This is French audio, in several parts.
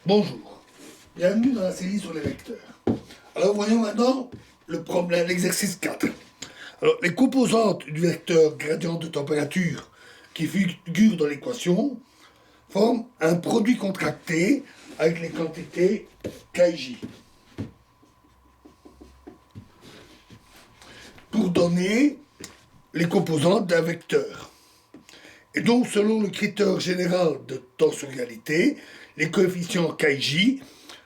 Bonjour, bienvenue dans la série sur les vecteurs. Alors voyons maintenant le problème, l'exercice 4. Alors les composantes du vecteur gradient de température qui figure dans l'équation forment un produit contracté avec les quantités K et J. Pour donner les composantes d'un vecteur. Et donc, selon le critère général de tensorialité, les coefficients K et J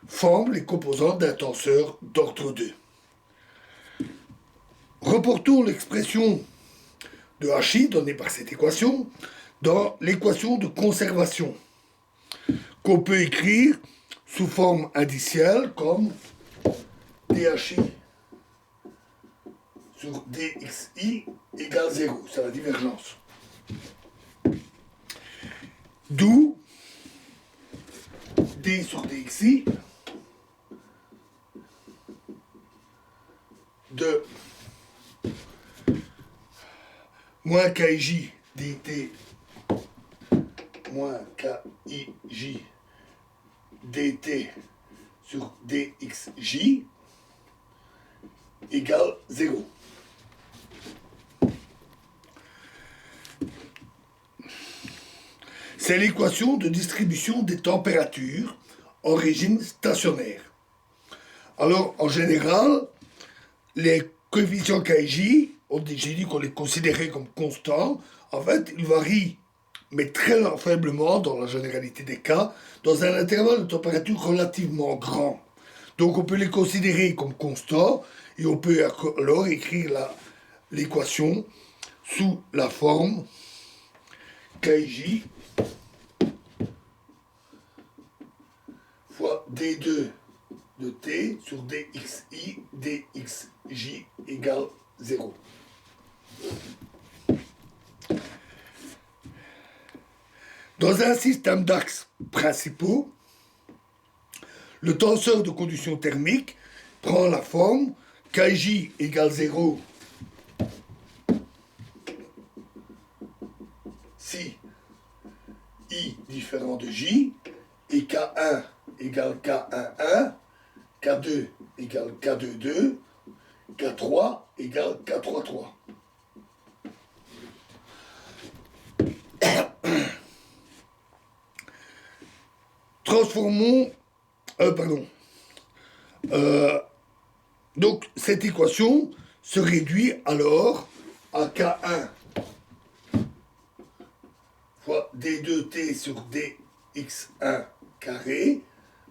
forment les composantes d'un tenseur d'ordre 2. Reportons l'expression de HI donnée par cette équation dans l'équation de conservation qu'on peut écrire sous forme indicielle comme DHI sur DXI égale 0, c'est la divergence. D'où D sur DXI de moins KIJ dt moins KIJ dt sur dxj égale 0. C'est l'équation de distribution des températures en régime stationnaire. Alors, en général, les coefficients KJ, j'ai dit qu'on les considérait comme constants, en fait, ils varient, mais très faiblement, dans la généralité des cas, dans un intervalle de température relativement grand. Donc on peut les considérer comme constants, et on peut alors écrire l'équation sous la forme KJ fois D2 de T sur DXI, DXJ égale 0. Dans un système d'axes principaux, le tenseur de conduction thermique prend la forme KJ égale 0 si I différent de J et K1 égale K11, K2 égale K22, K3 égale K33. Transformons, donc cette équation se réduit alors à K1 fois D2T sur DX1 carré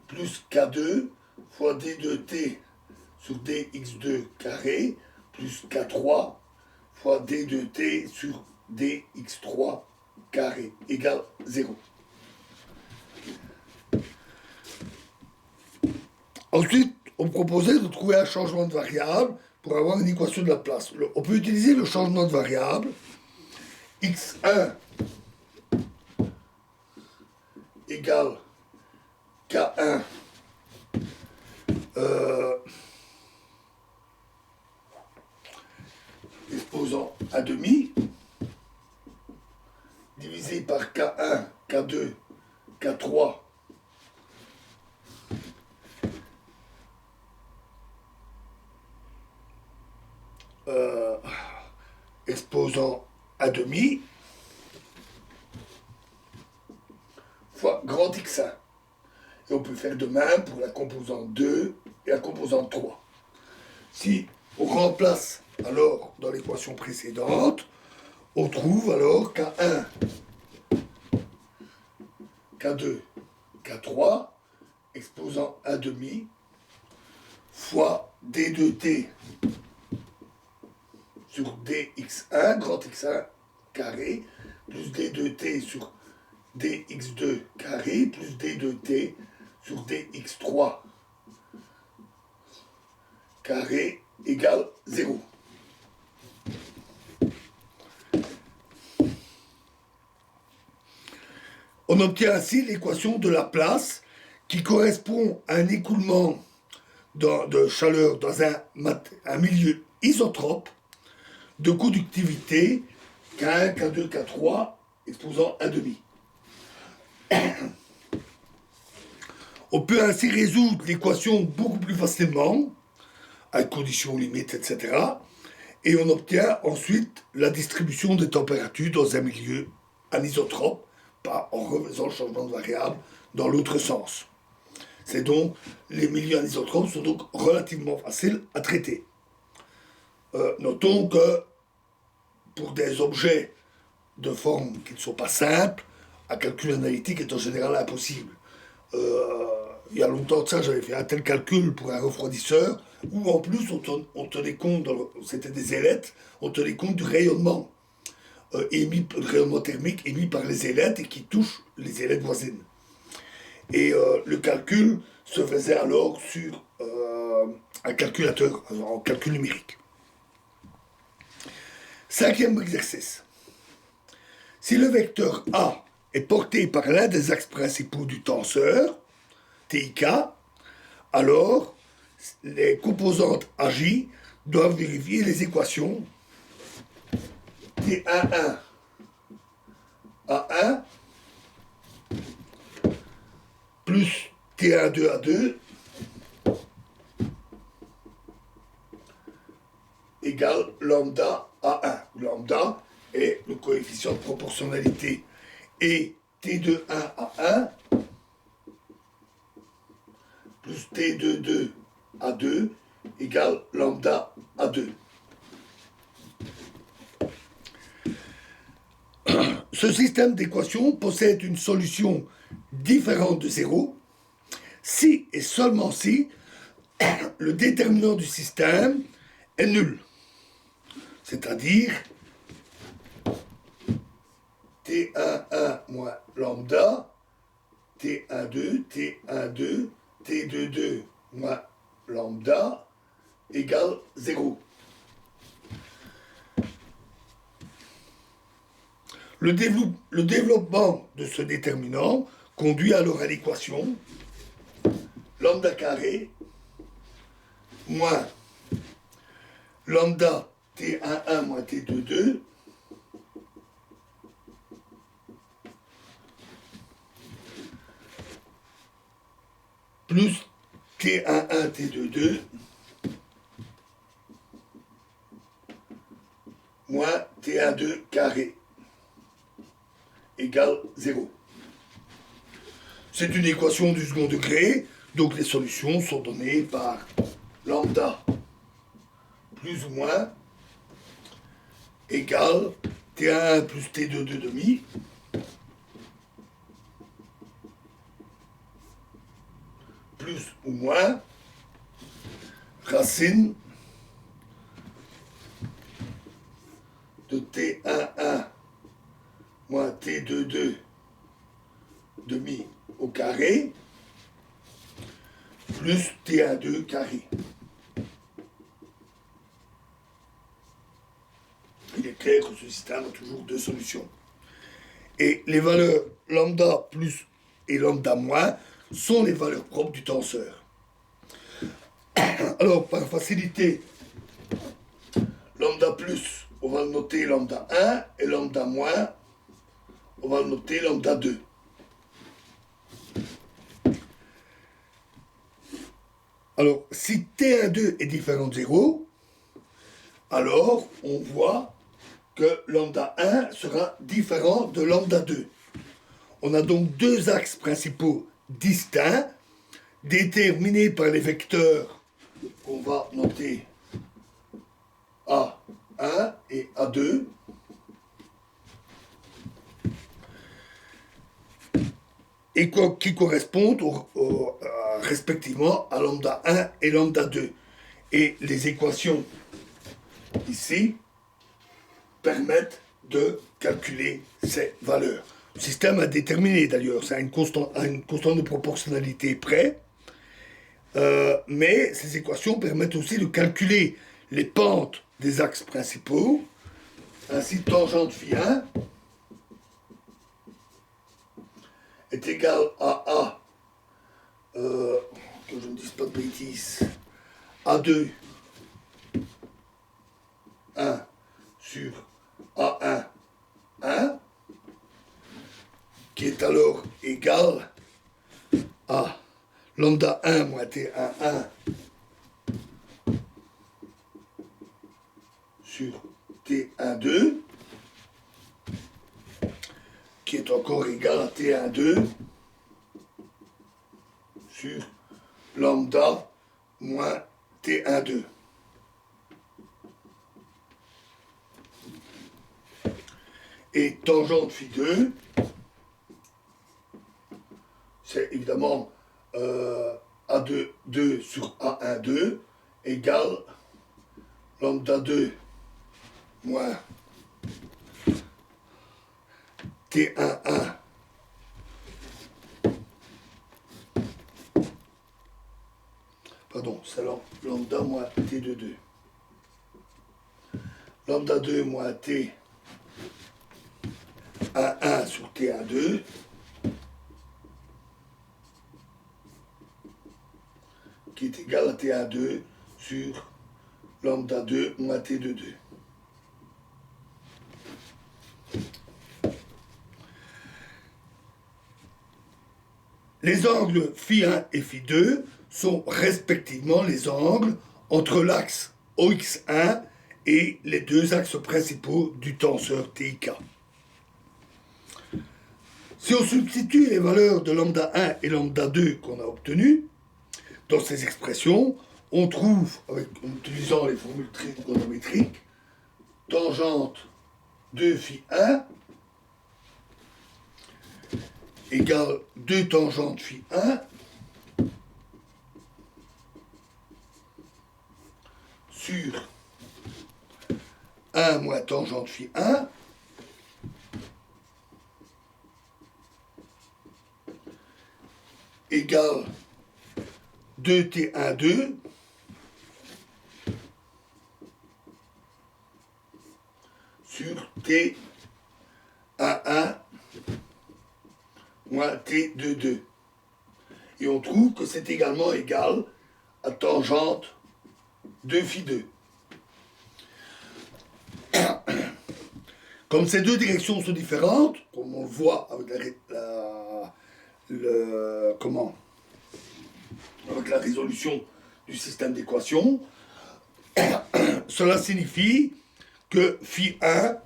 plus K2 fois D2T sur DX2 carré plus K3 fois D2T sur DX3 carré égale 0. Ensuite, on proposait de trouver un changement de variable pour avoir une équation de Laplace. On peut utiliser le changement de variable x1 égale k1 exposant à demi divisé par k1, k2, k3 exposant à demi fois grand x1. Et on peut faire de même pour la composante 2 et la composante 3. Si on remplace alors dans l'équation précédente, on trouve alors K1, K2, K3 exposant à demi fois D2T sur dx1, grand x1 carré, plus d2t sur dx2 carré, plus d2t sur dx3 carré égale 0. On obtient ainsi l'équation de Laplace qui correspond à un écoulement de chaleur dans un milieu isotrope de conductivité K1, K2, K3 exposant à demi. On peut ainsi résoudre l'équation beaucoup plus facilement, à conditions limites, etc. Et on obtient ensuite la distribution des températures dans un milieu anisotrope, pas en refaisant le changement de variable dans l'autre sens. C'est donc, les milieux anisotropes sont donc relativement faciles à traiter. Notons que pour des objets de forme qui ne sont pas simples, un calcul analytique est en général impossible. Il y a longtemps de ça, j'avais fait un tel calcul pour un refroidisseur, où en plus on tenait compte, c'était des ailettes, on tenait compte du rayonnement, le rayonnement thermique émis par les ailettes et qui touche les ailettes voisines. Et le calcul se faisait alors sur un calculateur, en calcul numérique. Cinquième exercice. Si le vecteur A est porté par l'un des axes principaux du tenseur, TIK, alors les composantes AJ doivent vérifier les équations T11 A1 plus T12 A2 égale lambda A1. Lambda est le coefficient de proportionnalité. Et T21 A1 plus T22 A2 égale lambda A2. Ce système d'équations possède une solution différente de 0 si et seulement si le déterminant du système est nul. C'est-à-dire T11 moins lambda, T12, T12, T22 moins lambda égale 0. Le développement de ce déterminant conduit alors à l'équation lambda carré moins lambda T11 moins T22 plus T11 T22 moins T12 carré égale 0. C'est une équation du second degré, donc les solutions sont données par lambda plus ou moins égale T1 plus T22 demi plus ou moins racine de T11 moins T22 demi au carré plus T12 carré. Il est clair que ce système a toujours deux solutions. Et les valeurs lambda plus et lambda moins sont les valeurs propres du tenseur. Alors, par facilité, lambda plus, on va le noter lambda 1, et lambda moins, on va le noter lambda 2. Alors, si T12 est différent de 0, alors on voit que lambda 1 sera différent de lambda 2. On a donc deux axes principaux distincts, déterminés par les vecteurs qu'on va noter A1 et A2. Et qui correspondent respectivement à lambda 1 et lambda 2. Et les équations ici permettent de calculer ces valeurs. Le système a déterminé d'ailleurs, c'est à une constante de proportionnalité près, mais ces équations permettent aussi de calculer les pentes des axes principaux. Ainsi, tangente phi1 est égal à A, que je ne dise pas de bêtises, A2, 1 sur A1, 1, qui est alors égal à lambda 1 moins T11 sur T12 qui est encore égal à T12 sur lambda moins T12. Et tangente phi 2, c'est évidemment A2 2 sur A1 2 égale lambda 2 moins T11 pardon, c'est lambda moins T22. Lambda 2 moins T 1 sur T12 qui est égal à T12 sur lambda 2 moins T22. Les angles φ1 et φ2 sont respectivement les angles entre l'axe OX1 et les deux axes principaux du tenseur TIK. Si on substitue les valeurs de lambda 1 et lambda 2 qu'on a obtenues dans ces expressions, on trouve, en utilisant les formules trigonométriques, tangente 2 φ1 égale 2 tangente φ1 sur 1 moins tangente φ1 égale 2T12 sur T11 moins T22. Et on trouve que c'est également égal à tangente 2 phi 2. Comme ces deux directions sont différentes, comme on le voit avec avec la résolution du système d'équations, cela signifie que phi1,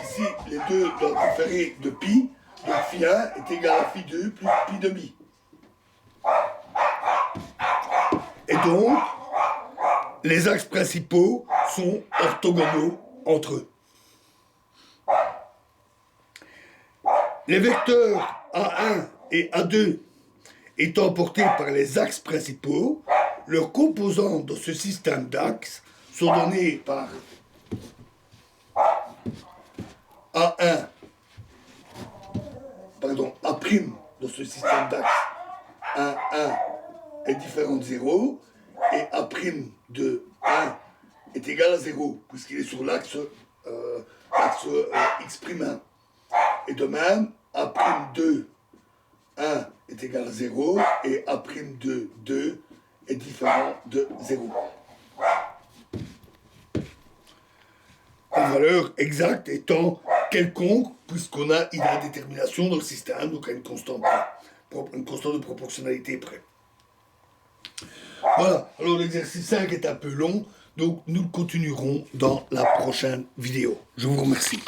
ici les deux doivent différer de pi, donc phi1 est égal à phi2 plus pi demi. Et donc, les axes principaux sont orthogonaux entre eux. Les vecteurs A1 et A2 étant portés par les axes principaux, leurs composantes dans ce système d'axes sont données par A1, pardon, A' dans ce système d'axes 1, 1 est différent de 0 et A' de 1 est égal à 0 puisqu'il est sur l'axe x'1. Et de même, A'2, 1 est égal à 0 et A'2, 2 est différent de 0. La valeur exacte étant quelconque, puisqu'on a une indétermination dans le système, donc à une constante de proportionnalité près. Voilà, alors l'exercice 5 est un peu long, donc nous le continuerons dans la prochaine vidéo. Je vous remercie.